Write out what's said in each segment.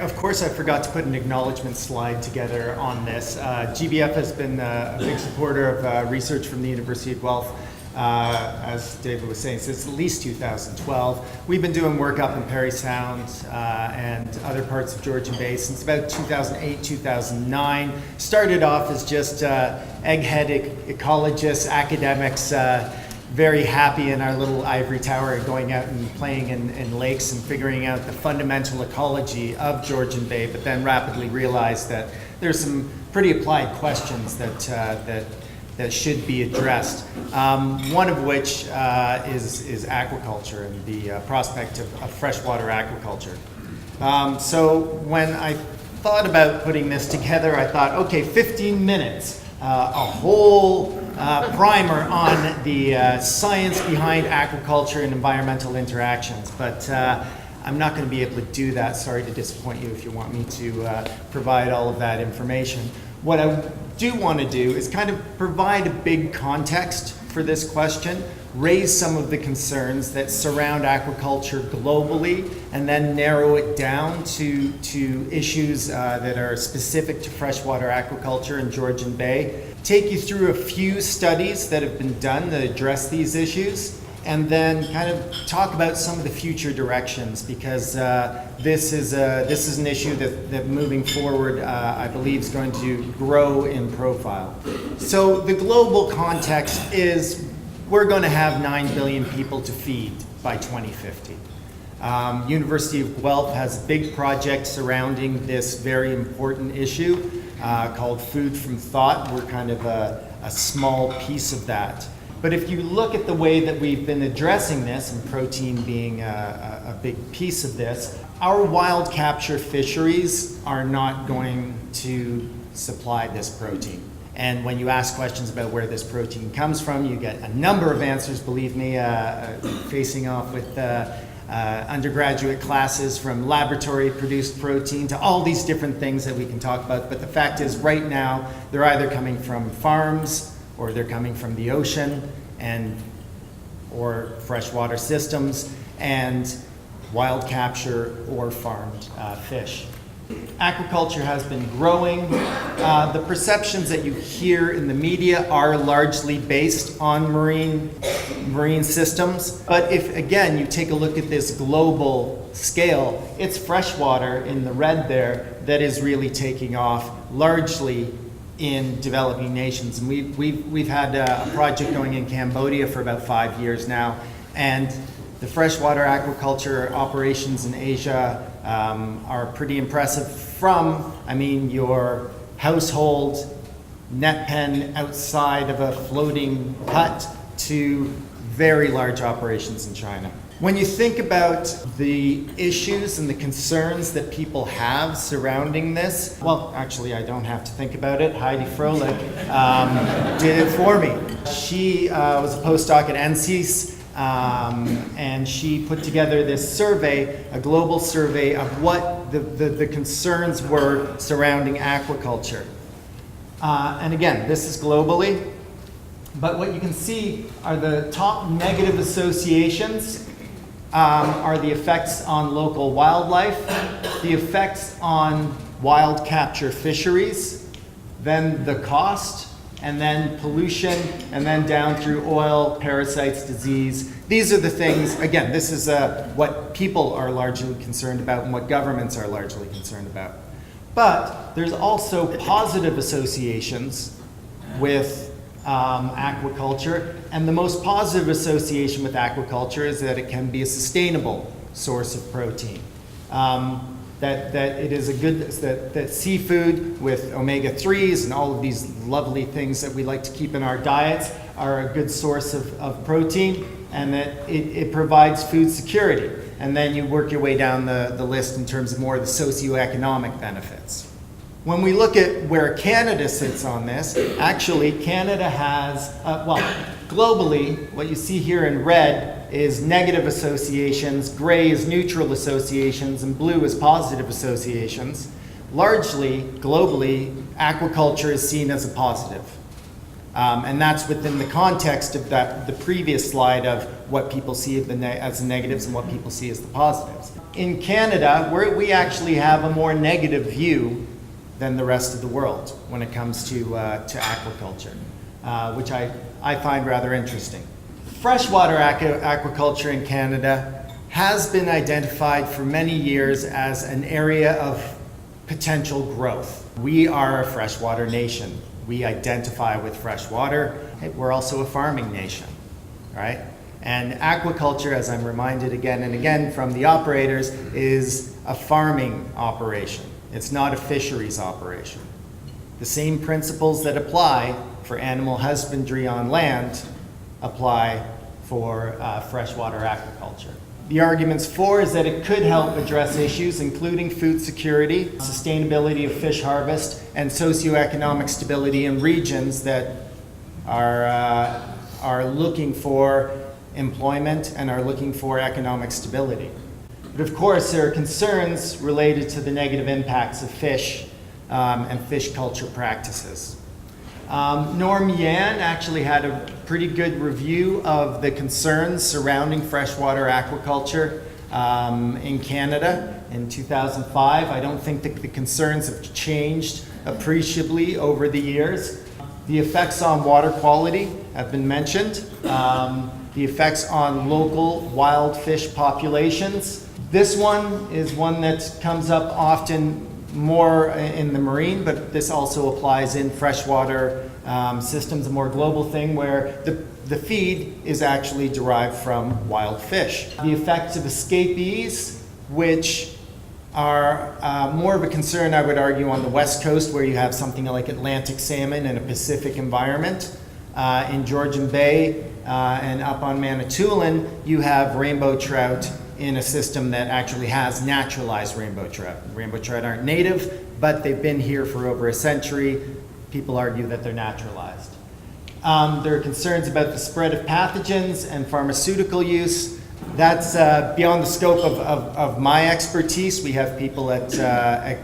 Of course, I forgot to put an acknowledgement slide together on this. GBF has been a big supporter of research from the University of Guelph, as David was saying, since at least 2012. We've been doing work up in Parry Sound and other parts of Georgian Bay since about 2008, 2009. Started off as just egghead ecologists, academics, very happy in our little ivory tower, going out and playing in lakes and figuring out the fundamental ecology of Georgian Bay, but then rapidly realized that there's some pretty applied questions that should be addressed. One of which is aquaculture and the prospect of freshwater aquaculture. So when I thought about putting this together, I thought, okay, 15 minutes, a whole primer on the science behind aquaculture and environmental interactions, but I'm not going to be able to do that. Sorry to disappoint you if you want me to provide all of that information. What I do want to do is kind of provide a big context for this question, raise some of the concerns that surround aquaculture globally, and then narrow it down to issues that are specific to freshwater aquaculture in Georgian Bay. Take you through a few studies that have been done that address these issues, and then kind of talk about some of the future directions, because this is an issue that moving forward, I believe, is going to grow in profile. So the global context is we're going to have 9 billion people to feed by 2050. University of Guelph has a big project surrounding this very important issue called Food from Thought. We're kind of a small piece of that. But if you look at the way that we've been addressing this, and protein being a big piece of this, our wild capture fisheries are not going to supply this protein. And when you ask questions about where this protein comes from, you get a number of answers, believe me, facing off with undergraduate classes, from laboratory produced protein to all these different things that we can talk about. But the fact is, right now, they're either coming from farms, or they're coming from the ocean or freshwater systems, and wild capture or farmed fish. Aquaculture has been growing. The perceptions that you hear in the media are largely based on marine systems. But if, again, you take a look at this global scale, it's freshwater in the red there that is really taking off, largely in developing nations. And we've had a project going in Cambodia for about 5 years now, and the freshwater aquaculture operations in Asia are pretty impressive, from, your household net pen outside of a floating hut to very large operations in China. When you think about the issues and the concerns that people have surrounding this, well, actually, I don't have to think about it. Heidi Froelich did it for me. She was a postdoc at NCIS, and she put together this survey, a global survey of what the concerns were surrounding aquaculture. And again, this is globally, but what you can see are the top negative associations are the effects on local wildlife, the effects on wild capture fisheries, then the cost, and then pollution, and then down through oil, parasites, disease. These are the things, again, this is what people are largely concerned about and what governments are largely concerned about. But there's also positive associations with aquaculture, and the most positive association with aquaculture is that it can be a sustainable source of protein. That it is a good, that seafood with omega-3s and all of these lovely things that we like to keep in our diets are a good source of protein, and that it provides food security. And then you work your way down the list in terms of more of the socioeconomic benefits. When we look at where Canada sits on this, actually Canada has, globally, what you see here in red is negative associations, gray is neutral associations, and blue is positive associations. Largely, globally, aquaculture is seen as a positive. And that's within the context of the previous slide of what people see as the negatives and what people see as the positives. In Canada, we actually have a more negative view than the rest of the world when it comes to aquaculture, which I find rather interesting. Freshwater aquaculture in Canada has been identified for many years as an area of potential growth. We are a freshwater nation. We identify with freshwater. We're also a farming nation, right? And aquaculture, as I'm reminded again and again from the operators, is a farming operation. It's not a fisheries operation. The same principles that apply for animal husbandry on land apply for freshwater aquaculture. The arguments for is that it could help address issues including food security, sustainability of fish harvest, and socioeconomic stability in regions that are looking for employment and are looking for economic stability. But of course, there are concerns related to the negative impacts of fish and fish culture practices. Norm Yan actually had a pretty good review of the concerns surrounding freshwater aquaculture in Canada in 2005. I don't think that the concerns have changed appreciably over the years. The effects on water quality have been mentioned. The effects on local wild fish populations. This one is one that comes up often more in the marine, but this also applies in freshwater systems, a more global thing where the feed is actually derived from wild fish. The effects of escapees, which are more of a concern, I would argue, on the West Coast where you have something like Atlantic salmon in a Pacific environment. In Georgian Bay and up on Manitoulin, you have rainbow trout in a system that actually has naturalized rainbow trout. Rainbow trout aren't native, but they've been here for over a century. People argue that they're naturalized. There are concerns about the spread of pathogens and pharmaceutical use. That's beyond the scope of my expertise. We have people at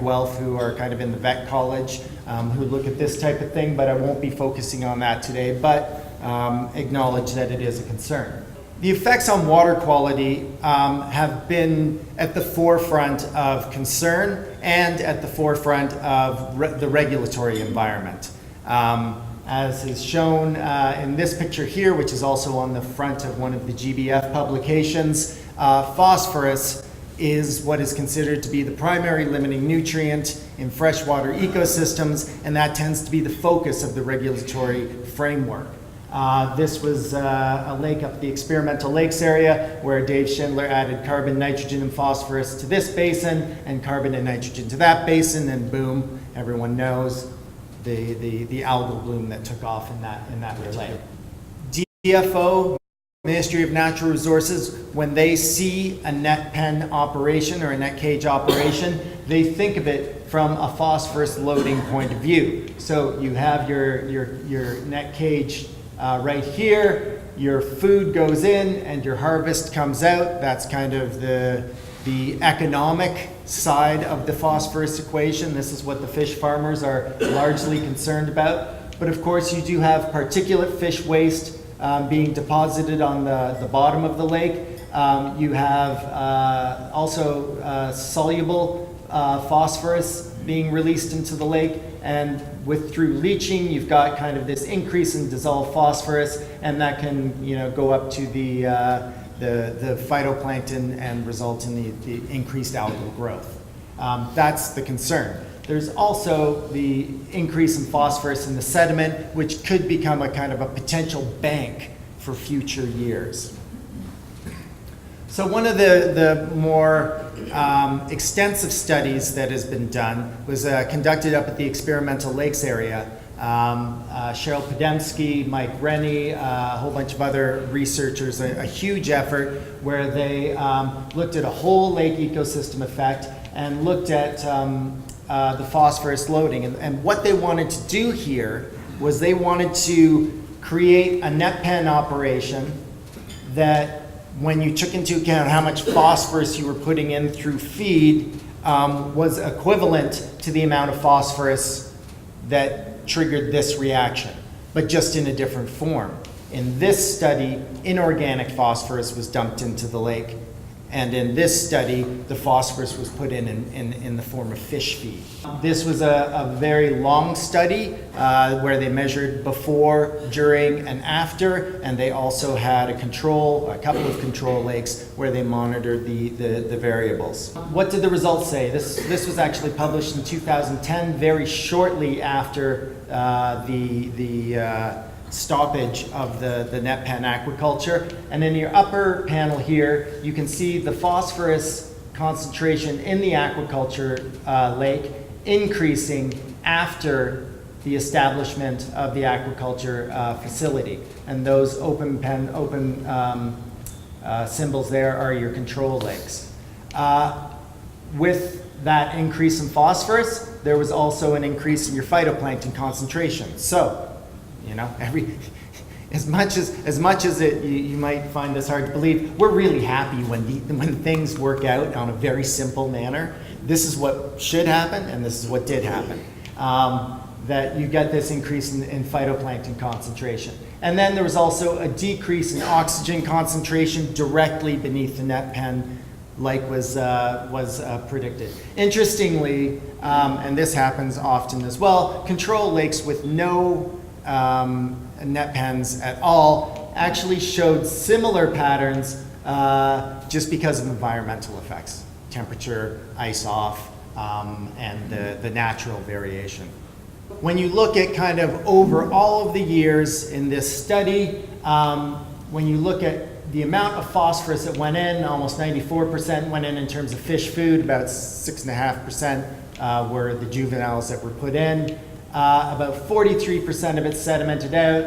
Guelph who are kind of in the vet college who look at this type of thing, but I won't be focusing on that today, but acknowledge that it is a concern. The effects on water quality have been at the forefront of concern and at the forefront of the regulatory environment. As is shown in this picture here, which is also on the front of one of the GBF publications, phosphorus is what is considered to be the primary limiting nutrient in freshwater ecosystems, and that tends to be the focus of the regulatory framework. This was a lake up the Experimental Lakes area where Dave Schindler added carbon, nitrogen, and phosphorus to this basin and carbon and nitrogen to that basin, and boom, everyone knows the algal bloom that took off in that lake. DFO, Ministry of Natural Resources, when they see a net pen operation or a net cage operation, they think of it from a phosphorus loading point of view. So you have your net cage right here, your food goes in and your harvest comes out. That's kind of the economic side of the phosphorus equation. This is what the fish farmers are largely concerned about. But of course you do have particulate fish waste being deposited on the bottom of the lake. You have also soluble phosphorus being released into the lake, and through leaching you've got kind of this increase in dissolved phosphorus, and that can go up to the phytoplankton and result in the increased algal growth. That's the concern. There's also the increase in phosphorus in the sediment, which could become a kind of a potential bank for future years. So one of the more extensive studies that has been done was conducted up at the Experimental Lakes area. Cheryl Podemsky, Mike Rennie, a whole bunch of other researchers, a huge effort where they looked at a whole lake ecosystem effect and looked at the phosphorus loading. And what they wanted to do here was they wanted to create a net pen operation that, when you took into account how much phosphorus you were putting in through feed, was equivalent to the amount of phosphorus that triggered this reaction. but just in a different form. In this study, inorganic phosphorus was dumped into the lake, and in this study, the phosphorus was put in the form of fish feed. This was a very long study where they measured before, during, and after, and they also had a couple of control lakes where they monitored the variables. What did the results say? This was actually published in 2010, very shortly after the stoppage of the net pen aquaculture. And in your upper panel here, you can see the phosphorus concentration in the aquaculture lake increasing after the establishment of the aquaculture facility. And those open symbols there are your control lakes. With that increase in phosphorus, there was also an increase in your phytoplankton concentration. So, you know, as much as you might find this hard to believe, we're really happy when things work out on a very simple manner. This is what should happen, and this is what did happen. That you get this increase in phytoplankton concentration. And then there was also a decrease in oxygen concentration directly beneath the net pen, like was predicted. Interestingly, and this happens often as well, control lakes with no net pens at all actually showed similar patterns just because of environmental effects, temperature, ice off, and the natural variation. When you look at kind of over all of the years in this study, when you look at the amount of phosphorus that went in, almost 94% went in terms of fish food, about 6.5% were the juveniles that were put in. About 43% of it sedimented out,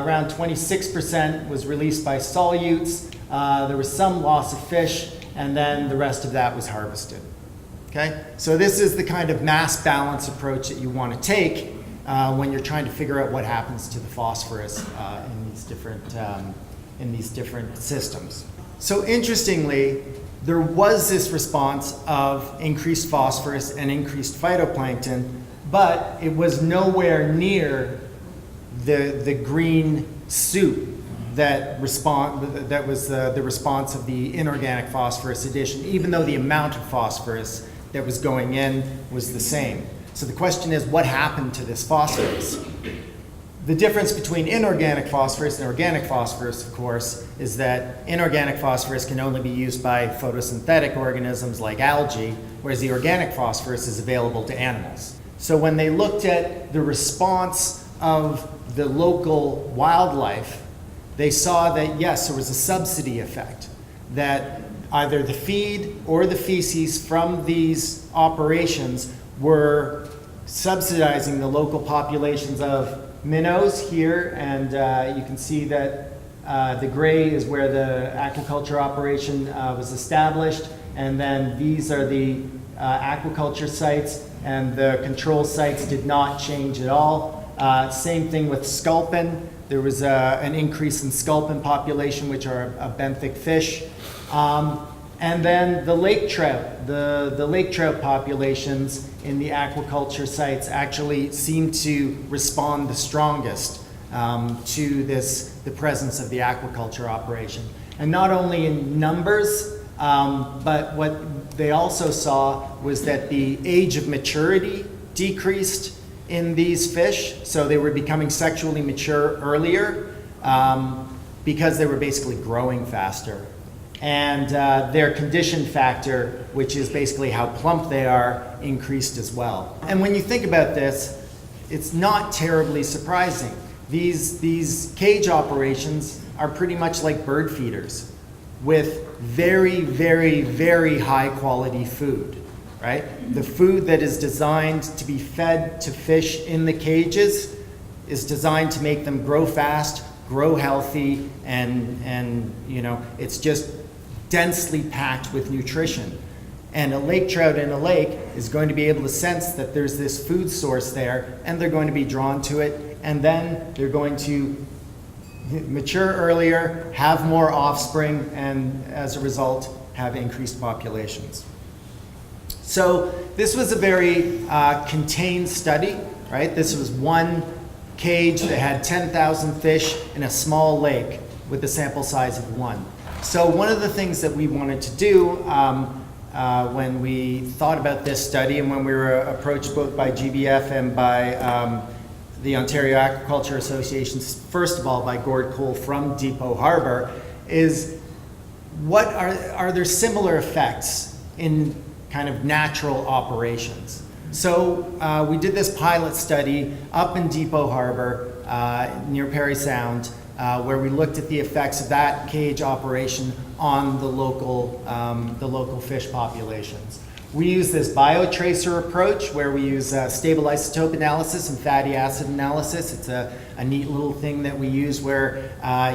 around 26% was released by solutes, there was some loss of fish, and then the rest of that was harvested. Okay? So this is the kind of mass balance approach that you want to take when you're trying to figure out what happens to the phosphorus in these different systems. So interestingly, there was this response of increased phosphorus and increased phytoplankton, but it was nowhere near the green soup that was the response of the inorganic phosphorus addition, even though the amount of phosphorus that was going in was the same. So the question is, what happened to this phosphorus? The difference between inorganic phosphorus and organic phosphorus, of course, is that inorganic phosphorus can only be used by photosynthetic organisms like algae, whereas the organic phosphorus is available to animals. So when they looked at the response of the local wildlife, they saw that yes, there was a subsidy effect, that either the feed or the feces from these operations were subsidizing the local populations of minnows here, and you can see that the gray is where the aquaculture operation was established, and then these are the aquaculture sites, and the control sites did not change at all. Same thing with sculpin. There was an increase in sculpin population, which are a benthic fish. And then the lake trout. The lake trout populations in the aquaculture sites actually seem to respond the strongest to the presence of the aquaculture operation. And not only in numbers, but what they also saw was that the age of maturity decreased in these fish. So they were becoming sexually mature earlier because they were basically growing faster. And their condition factor, which is basically how plump they are, increased as well. And when you think about this, it's not terribly surprising. These cage operations are pretty much like bird feeders with very, very, very high quality food, right? The food that is designed to be fed to fish in the cages is designed to make them grow fast, grow healthy, and you know, it's just densely packed with nutrition. And a lake trout in a lake is going to be able to sense that there's this food source there, and they're going to be drawn to it, and then they're going to mature earlier, have more offspring, and as a result, have increased populations. So this was a very contained study, right? This was one cage that had 10,000 fish in a small lake with a sample size of 1. So one of the things that we wanted to do when we thought about this study and when we were approached both by GBF and by the Ontario Aquaculture Association, first of all by Gord Cole from Depot Harbor, is what are there similar effects in kind of natural operations? So we did this pilot study up in Depot Harbor near Parry Sound where we looked at the effects of that cage operation on the local fish populations. We use this biotracer approach where we use stable isotope analysis and fatty acid analysis. It's a neat little thing that we use where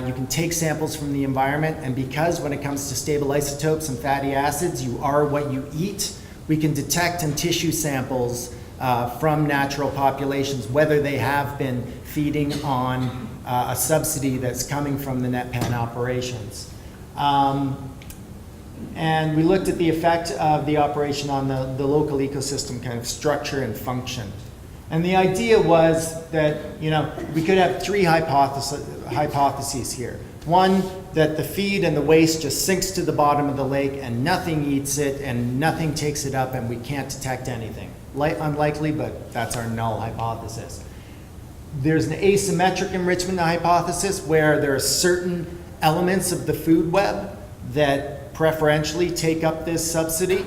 you can take samples from the environment, and because when it comes to stable isotopes and fatty acids, you are what you eat, we can detect in tissue samples from natural populations whether they have been feeding on a subsidy that's coming from the net pen operations. And we looked at the effect of the operation on the local ecosystem kind of structure and function. And the idea was that, you know, we could have 3 hypotheses here. One, that the feed and the waste just sinks to the bottom of the lake and nothing eats it and nothing takes it up and we can't detect anything. Unlikely, but that's our null hypothesis. There's an asymmetric enrichment hypothesis where there are certain elements of the food web that preferentially take up this subsidy,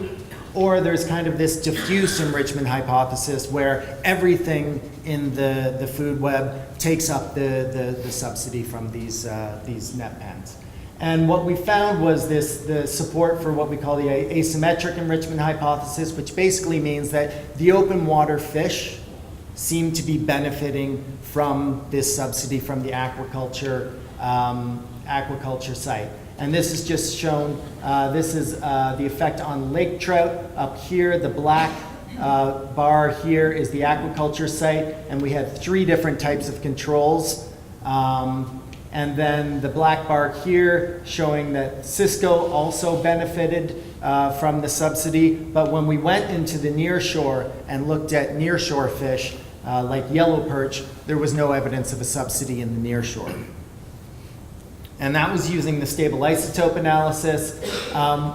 or there's kind of this diffuse enrichment hypothesis where everything in the food web takes up the subsidy from these net pens. And what we found was the support for what we call the asymmetric enrichment hypothesis, which basically means that the open water fish seem to be benefiting from this subsidy from the aquaculture site. And this is just shown, this is the effect on lake trout. Up here, the black bar here is the aquaculture site, and we had 3 different types of controls. And then the black bar here showing that Cisco also benefited from the subsidy, but when we went into the near shore and looked at near shore fish, like yellow perch, there was no evidence of a subsidy in the near shore. And that was using the stable isotope analysis.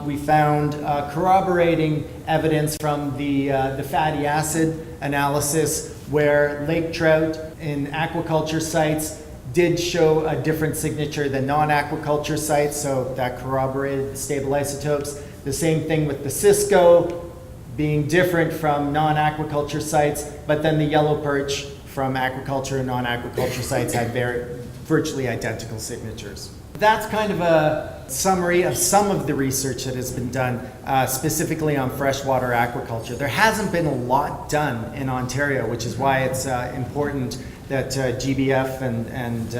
We found corroborating evidence from the fatty acid analysis where lake trout in aquaculture sites did show a different signature than non-aquaculture sites, so that corroborated the stable isotopes. The same thing with the Cisco being different from non-aquaculture sites, but then the yellow perch from aquaculture and non-aquaculture sites had virtually identical signatures. That's kind of a summary of some of the research that has been done specifically on freshwater aquaculture. There hasn't been a lot done in Ontario, which is why it's important that GBF and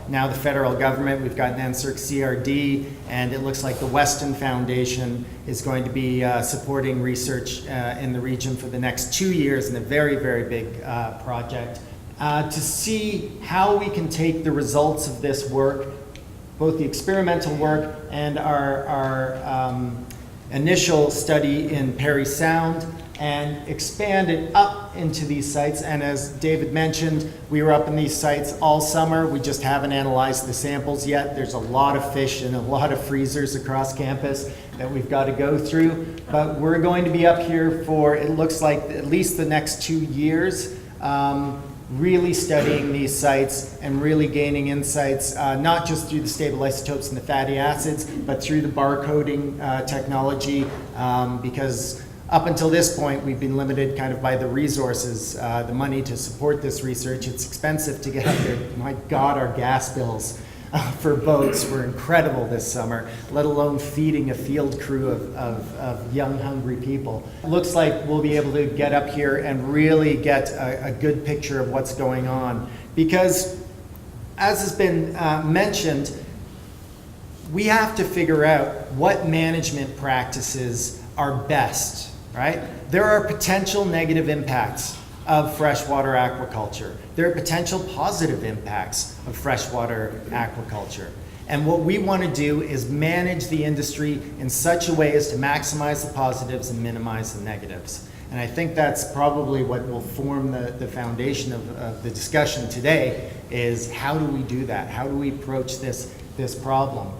now the federal government, we've got an NSERC CRD, and it looks like the Weston Foundation is going to be supporting research in the region for the next 2 years in a very, very big project to see how we can take the results of this work, both the experimental work and our initial study in Parry Sound, and expand it up into these sites. And as David mentioned, we were up in these sites all summer. We just haven't analyzed the samples yet. There's a lot of fish and a lot of freezers across campus that we've got to go through. But we're going to be up here for, it looks like, at least the next 2 years, really studying these sites and really gaining insights, not just through the stable isotopes and the fatty acids, but through the barcoding technology, because up until this point, we've been limited kind of by the resources, the money to support this research. It's expensive to get up there. My God, our gas bills for boats were incredible this summer, let alone feeding a field crew of young, hungry people. It looks like we'll be able to get up here and really get a good picture of what's going on. Because, as has been mentioned, we have to figure out what management practices are best, right? There are potential negative impacts of freshwater aquaculture. There are potential positive impacts of freshwater aquaculture. And what we want to do is manage the industry in such a way as to maximize the positives and minimize the negatives. And I think that's probably what will form the foundation of the discussion today, is how do we do that? How do we approach this problem?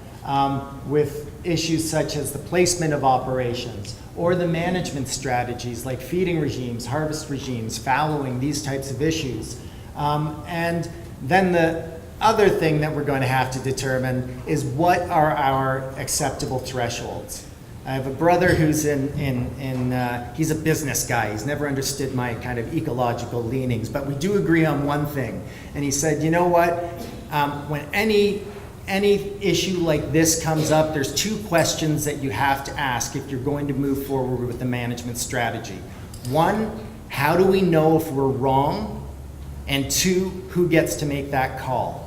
With issues such as the placement of operations or the management strategies like feeding regimes, harvest regimes, fallowing, these types of issues. And then the other thing that we're going to have to determine is what are our acceptable thresholds. I have a brother who's he's a business guy. He's never understood my kind of ecological leanings, but we do agree on one thing. And he said, you know what, when any issue like this comes up, there's two questions that you have to ask if you're going to move forward with the management strategy. One, how do we know if we're wrong? And two, who gets to make that call?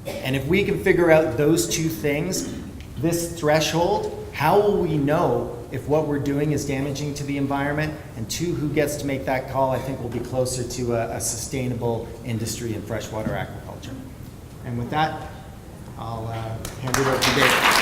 And if we can figure out those two things, this threshold, how will we know if what we're doing is damaging to the environment? And two, who gets to make that call, I think we'll be closer to a sustainable industry in freshwater aquaculture. And with that, I'll hand it over to Dave.